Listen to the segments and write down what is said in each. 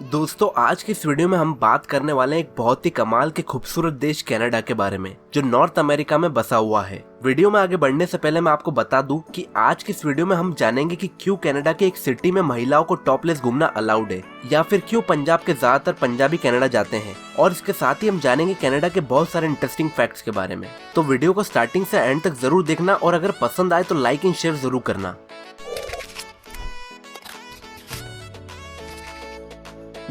दोस्तों आज की इस वीडियो में हम बात करने वाले हैं एक बहुत ही कमाल के खूबसूरत देश कनाडा के बारे में जो नॉर्थ अमेरिका में बसा हुआ है। वीडियो में आगे बढ़ने से पहले मैं आपको बता दूं कि आज की इस वीडियो में हम जानेंगे कि क्यों कनाडा के एक सिटी में महिलाओं को टॉपलेस घूमना अलाउड है, या फिर क्यों पंजाब के ज्यादातर पंजाबी कनाडा जाते हैं, और इसके साथ ही हम जानेंगे कनाडा के बहुत सारे इंटरेस्टिंग फैक्ट्स के बारे में। तो वीडियो को स्टार्टिंग से एंड तक जरूर देखना और अगर पसंद आए तो लाइक एंड शेयर जरूर करना।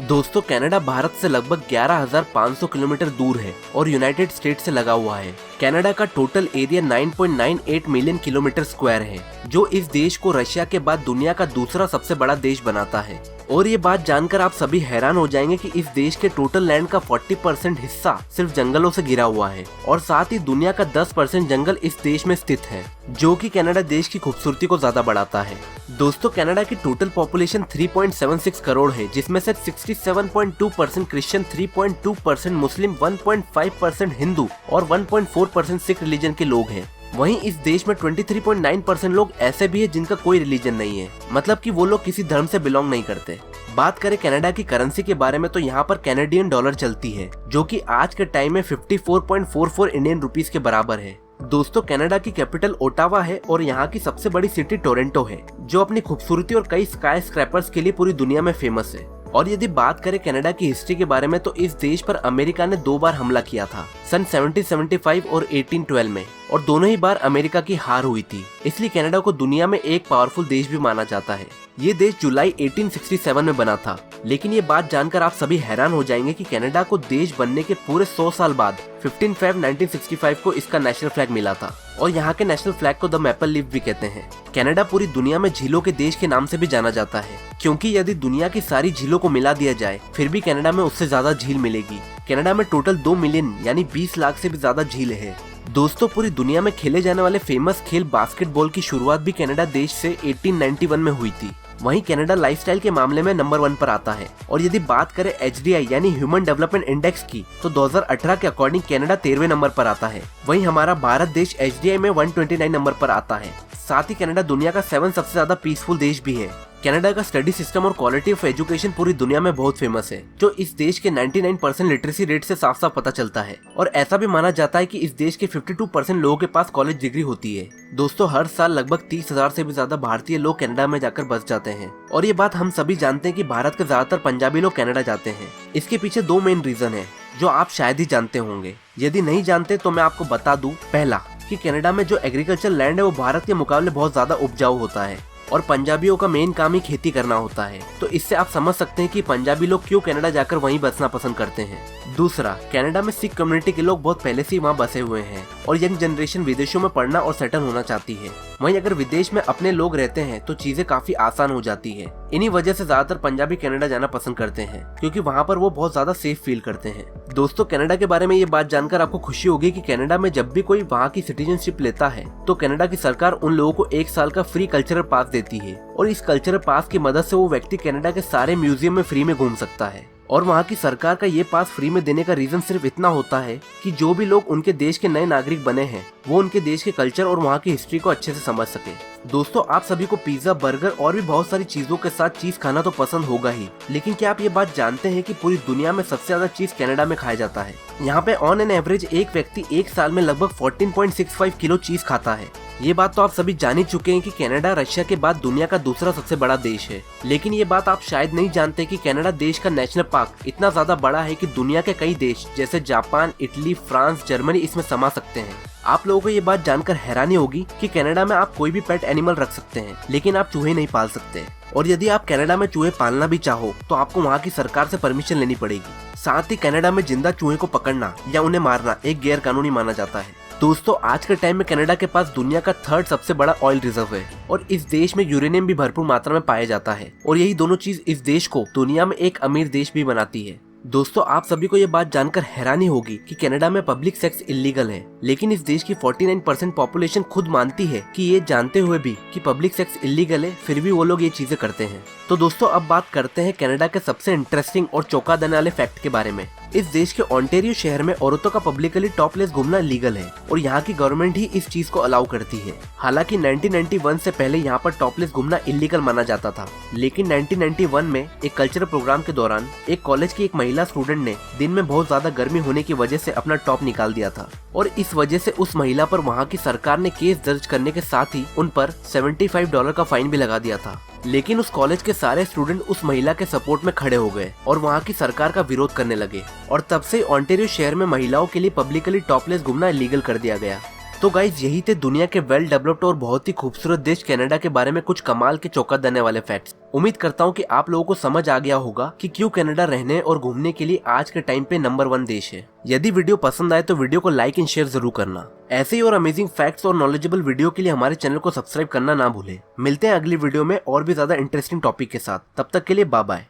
दोस्तों कनाडा भारत से लगभग 11,500 किलोमीटर दूर है और यूनाइटेड स्टेट से लगा हुआ है। कनाडा का total area 9.98 million kilometre square है, जो इस देश को रशिया के बाद दुनिया का दूसरा सबसे बड़ा देश बनाता है। और ये बात जानकर आप सभी हैरान हो जाएंगे कि इस देश के टोटल लैंड का 40% हिस्सा सिर्फ जंगलों से घिरा हुआ है और साथ ही दुनिया का 10% जंगल इस देश में स्थित है, जो कि कनाडा देश की खूबसूरती को ज्यादा बढ़ाता है। दोस्तों कनाडा की टोटल पॉपुलेशन 3.76 करोड़ है, जिसमें से 67.2% क्रिश्चियन, 3.2% मुस्लिम, 1.5% हिंदू और 1.4% सिख रिलीजन के लोग हैं। वहीं इस देश में 23.9% लोग ऐसे भी हैं जिनका कोई रिलीजन नहीं है, मतलब कि वो लोग किसी धर्म से बिलोंग नहीं करते। बात करें कनाडा की करेंसी के बारे में तो यहाँ पर कैनेडियन डॉलर चलती है, जो कि आज के टाइम में 54.44 इंडियन रुपीस के बराबर है। दोस्तों कनाडा की कैपिटल ओटावा है और यहाँ की सबसे बड़ी सिटी टोरंटो है, जो अपनी खूबसूरती और कई स्काई स्क्रैपर्स के लिए पूरी दुनिया में फेमस है। और यदि बात करें कनाडा की हिस्ट्री के बारे में तो इस देश पर अमेरिका ने 2 बार हमला किया था, सन 1775 और 1812 में, और दोनों ही बार अमेरिका की हार हुई थी। इसलिए कनाडा को दुनिया में एक पावरफुल देश भी माना जाता है। ये देश जुलाई 1867 में बना था, लेकिन ये बात जानकर आप सभी हैरान हो जाएंगे कि कनाडा को देश बनने के पूरे 100 साल बाद 15 फरवरी 1965 को इसका नेशनल फ्लैग मिला था, और यहाँ के नेशनल फ्लैग को द मैपल लीफ भी कहते हैं। कनाडा पूरी दुनिया में झीलों के देश के नाम से भी जाना जाता है, क्योंकि यदि दुनिया की सारी झीलों को मिला दिया जाए फिर भी कनाडा में उससे ज्यादा झील मिलेगी। कनाडा में टोटल 2 मिलियन यानी 20 लाख से भी ज्यादा झील है। दोस्तों पूरी दुनिया में खेले जाने वाले फेमस खेल बास्केटबॉल की शुरुआत भी कनाडा देश से 1891 में हुई थी। वहीं कनाडा लाइफस्टाइल के मामले में नंबर 1 पर आता है। और यदि बात करें HDI यानी ह्यूमन डेवलपमेंट इंडेक्स की तो 2018 के अकॉर्डिंग कनाडा 13वें नंबर पर आता है। वहीं हमारा भारत देश HDI में 129 नंबर पर आता है। साथ ही कनाडा दुनिया का 7 सबसे ज्यादा पीसफुल देश भी है। कनाडा का स्टडी सिस्टम और क्वालिटी ऑफ एजुकेशन पूरी दुनिया में बहुत फेमस है, जो इस देश के 99% लिटरेसी रेट से साफ साफ पता चलता है। और ऐसा भी माना जाता है कि इस देश के 52% लोगों के पास कॉलेज डिग्री होती है। दोस्तों हर साल लगभग 30,000 से भी ज्यादा भारतीय लोग कनाडा में जाकर बस जाते हैं, और ये बात हम सभी जानते हैं कि भारत के ज्यादातर पंजाबी लोग कनाडा जाते हैं। इसके पीछे 2 मेन रीजन है जो आप शायद ही जानते होंगे। यदि नहीं जानते तो मैं आपको बता दूं। पहला कि कनाडा में जो एग्रीकल्चर लैंड है वो भारत के मुकाबले बहुत ज्यादा उपजाऊ होता है और पंजाबियों का मेन काम ही खेती करना होता है, तो इससे आप समझ सकते हैं कि पंजाबी लोग क्यों कनाडा जाकर वहीं बसना पसंद करते हैं। दूसरा, कनाडा में सिख कम्युनिटी के लोग बहुत पहले से ही वहाँ बसे हुए हैं और यंग जनरेशन विदेशों में पढ़ना और सेटल होना चाहती है। वहीं अगर विदेश में अपने लोग रहते हैं तो चीजें काफी आसान हो जाती है। इन्हीं वजह से ज्यादातर पंजाबी कनाडा जाना पसंद करते हैं, क्योंकि वहाँ पर वो बहुत ज्यादा सेफ फील करते हैं। दोस्तों कनाडा के बारे में ये बात जानकर आपको खुशी होगी कि कनाडा में जब भी कोई वहाँ की सिटीजनशिप लेता है तो कनाडा की सरकार उन लोगों को 1 साल का फ्री कल्चरल पास देती है, और इस कल्चरल पास की मदद से वो व्यक्ति कनाडा के सारे म्यूजियम में फ्री में घूम सकता है। और वहाँ की सरकार का ये पास फ्री में देने का रीजन सिर्फ इतना होता है कि जो भी लोग उनके देश के नए नागरिक बने हैं वो उनके देश के कल्चर और वहाँ की हिस्ट्री को अच्छे से समझ सके। दोस्तों आप सभी को पिज्जा, बर्गर और भी बहुत सारी चीजों के साथ चीज खाना तो पसंद होगा ही, लेकिन क्या आप ये बात जानते हैं कि पूरी दुनिया में सबसे ज्यादा चीज कनाडा में खाया जाता है। यहाँ पे ऑन एन एवरेज एक व्यक्ति 1 साल में लगभग 14.65 किलो चीज खाता है। ये बात तो आप सभी जान ही चुके हैं कि कनाडा रशिया के बाद दुनिया का दूसरा सबसे बड़ा देश है, लेकिन ये बात आप शायद नहीं जानते कि कनाडा देश का नेशनल पार्क इतना ज्यादा बड़ा है कि दुनिया के कई देश जैसे जापान, इटली, फ्रांस, जर्मनी इसमें समा सकते हैं। आप लोगों को ये बात जानकर हैरानी होगी कि कनाडा में आप कोई भी पेट एनिमल रख सकते हैं, लेकिन आप चूहे नहीं पाल सकते। और यदि आप कनाडा में चूहे पालना भी चाहो तो आपको वहाँ की सरकार से परमिशन लेनी पड़ेगी। साथ ही कनाडा में जिंदा चूहे को पकड़ना या उन्हें मारना एक गैर कानूनी माना जाता है। दोस्तों आज के टाइम में कनाडा के पास दुनिया का 3rd सबसे बड़ा ऑयल रिजर्व है, और इस देश में यूरेनियम भी भरपूर मात्रा में पाया जाता है, और यही दोनों चीज इस देश को दुनिया में एक अमीर देश भी बनाती है। दोस्तों आप सभी को ये बात जानकर हैरानी होगी कि कनाडा में पब्लिक सेक्स इलीगल है, लेकिन इस देश की 49% पॉपुलेशन खुद मानती है कि ये जानते हुए भी कि पब्लिक सेक्स इलीगल है, फिर भी वो लोग ये चीजें करते हैं। तो दोस्तों अब बात करते हैं कनाडा के सबसे इंटरेस्टिंग और चौंका देने वाले फैक्ट के बारे में। इस देश के ओंटारियो शहर में औरतों का पब्लिकली टॉपलेस घूमना लीगल है और यहाँ की गवर्नमेंट ही इस चीज को अलाउ करती है। हालांकि 1991 से पहले यहाँ पर टॉपलेस घूमना इलीगल माना जाता था, लेकिन 1991 में एक कल्चरल प्रोग्राम के दौरान एक कॉलेज की एक महिला स्टूडेंट ने दिन में बहुत ज्यादा गर्मी होने की वजह से अपना टॉप निकाल दिया था और इस वजह से उस महिला पर वहाँ की सरकार ने केस दर्ज करने के साथ ही उन पर $75 का फाइन भी लगा दिया था। लेकिन उस कॉलेज के सारे स्टूडेंट उस महिला के सपोर्ट में खड़े हो गए और वहाँ की सरकार का विरोध करने लगे और तब से ओंटारियो शहर में महिलाओं के लिए पब्लिकली टॉपलेस घूमना इलीगल कर दिया गया। तो गाइज यही थे दुनिया के वेल डेवलप्ड और बहुत ही खूबसूरत देश कनाडा के बारे में कुछ कमाल के चौंका देने वाले फैक्ट्स। उम्मीद करता हूँ कि आप लोगों को समझ आ गया होगा कि क्यों कनाडा रहने और घूमने के लिए आज के टाइम पे नंबर 1 देश है। यदि वीडियो पसंद आए तो वीडियो को लाइक एंड शेयर जरूर करना। ऐसे ही और अमेजिंग फैक्ट्स और नॉलेजेबल वीडियो के लिए हमारे चैनल को सब्सक्राइब करना ना भूले। मिलते हैं अगली वीडियो में और भी ज्यादा इंटरेस्टिंग टॉपिक के साथ। तब तक के लिए बाय बाय।